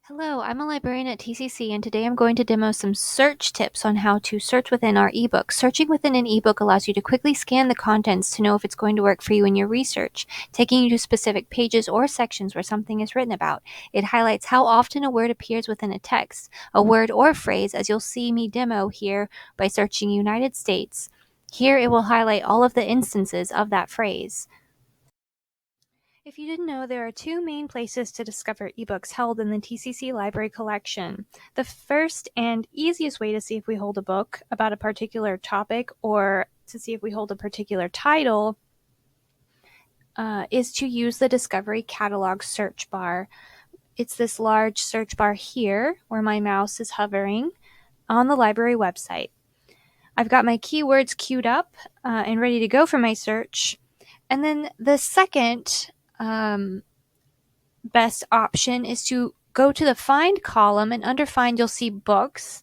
Hello, I'm a librarian at TCC, and today I'm going to demo some search tips on how to search within our ebook. Searching within an ebook allows you to quickly scan the contents to know if it's going to work for you in your research, taking you to specific pages or sections where something is written about. It highlights how often a word appears within a text, a word or phrase, as you'll see me demo here by searching United States. Here it will highlight all of the instances of that phrase. If you didn't know, there are two main places to discover ebooks held in the TCC library collection. The first and easiest way to see if we hold a book about a particular topic or to see if we hold a particular title is to use the Discovery Catalog search bar. It's this large search bar here where my mouse is hovering on the library website. I've got my keywords queued up and ready to go for my search. And then the second best option is to go to the Find column, and under Find you'll see Books.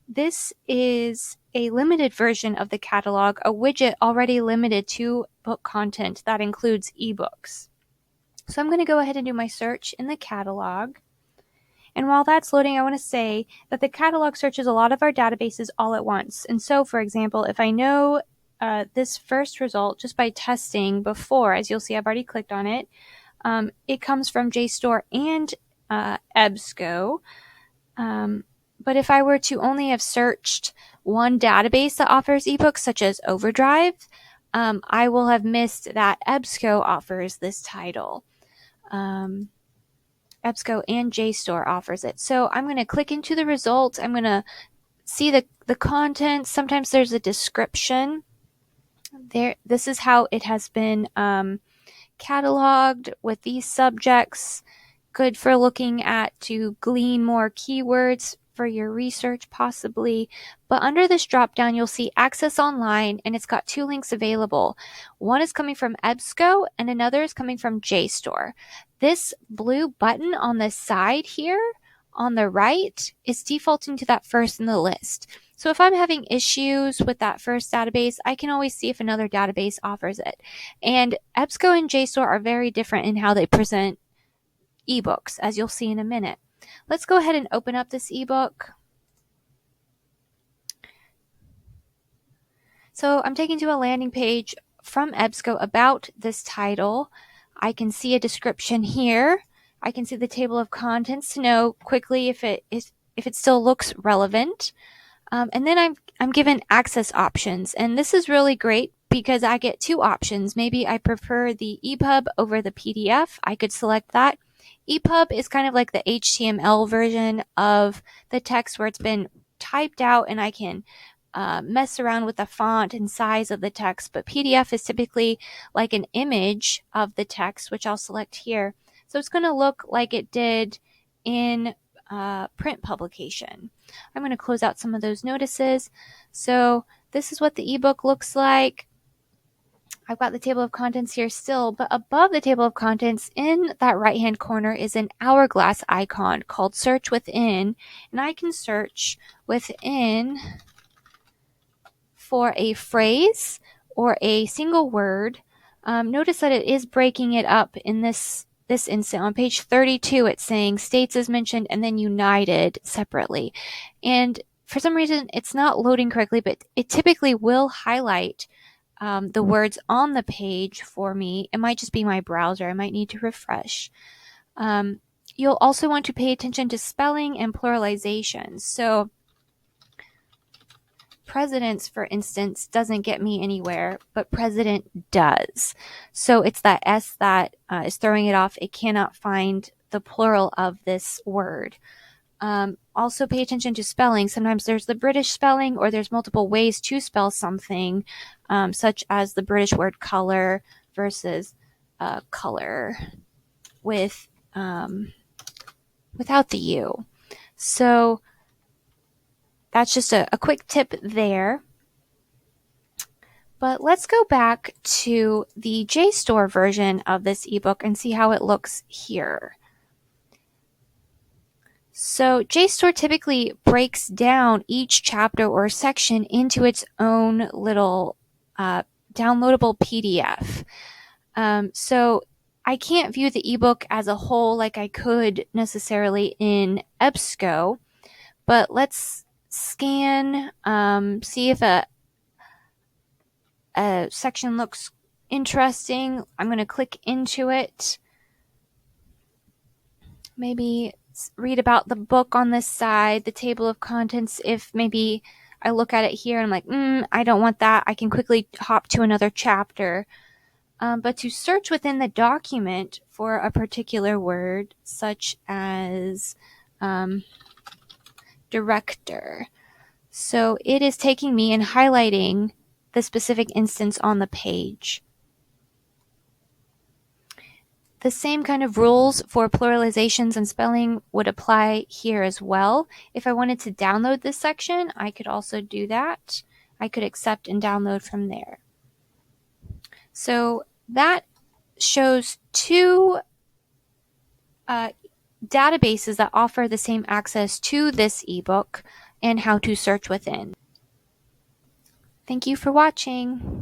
This is a limited version of the catalog, a widget already limited to book content that includes ebooks. So I'm going to go ahead and do my search in the catalog. And while that's loading, I want to say that the catalog searches a lot of our databases all at once. And so, for example, if I know this first result just by testing before, as you'll see, I've already clicked on it, it comes from JSTOR and EBSCO. But if I were to only have searched one database that offers ebooks, such as Overdrive, I will have missed that EBSCO offers this title. EBSCO and JSTOR offers it. So I'm going to click into the results. I'm going to see the content. Sometimes there's a description. This is how it has been cataloged with these subjects. Good for looking at to glean more keywords for your research possibly. But under this drop down you'll see Access Online, and it's got two links available. One is coming from EBSCO and another is coming from JSTOR. This blue button on the side here on the right is defaulting to that first in the list. So if I'm having issues with that first database, I can always see if another database offers it. And EBSCO and JSTOR are very different in how they present ebooks, as you'll see in a minute. Let's go ahead and open up this ebook. So I'm taken to a landing page from EBSCO about this title. I can see a description here. I can see the table of contents to know quickly if it still looks relevant. And then I'm given access options, and this is really great because I get two options. Maybe I prefer the EPUB over the PDF. I could select that. EPUB is kind of like the HTML version of the text where it's been typed out and I can mess around with the font and size of the text, but PDF is typically like an image of the text, which I'll select here. So it's going to look like it did in print publication. I'm going to close out some of those notices. So this is what the ebook looks like. I've got the table of contents here still, but above the table of contents in that right-hand corner is an hourglass icon called Search Within, and I can search within for a phrase or a single word. Notice that it is breaking it up in this instant. On page 32, it's saying states is mentioned and then united separately. And for some reason, it's not loading correctly, but it typically will highlight the words on the page for me. It might just be my browser. I might need to refresh. You'll also want to pay attention to spelling and pluralization. So presidents, for instance, doesn't get me anywhere, but president does. So it's that S that is throwing it off. It cannot find the plural of this word. Also pay attention to spelling. Sometimes there's the British spelling, or there's multiple ways to spell something, such as the British word color versus color with without the U. So that's just a quick tip there. But let's go back to the JSTOR version of this ebook and see how it looks here. So JSTOR typically breaks down each chapter or section into its own little downloadable PDF. So I can't view the ebook as a whole like I could necessarily in EBSCO, but let's scan, see if a section looks interesting. I'm going to click into it. Maybe read about the book on this side, the table of contents. If maybe I look at it here and I'm like, I don't want that, I can quickly hop to another chapter. But to search within the document for a particular word, such as director. So it is taking me and highlighting the specific instance on the page. The same kind of rules for pluralizations and spelling would apply here as well. If I wanted to download this section, I could also do that. I could accept and download from there. So that shows two databases that offer the same access to this ebook and how to search within. Thank you for watching.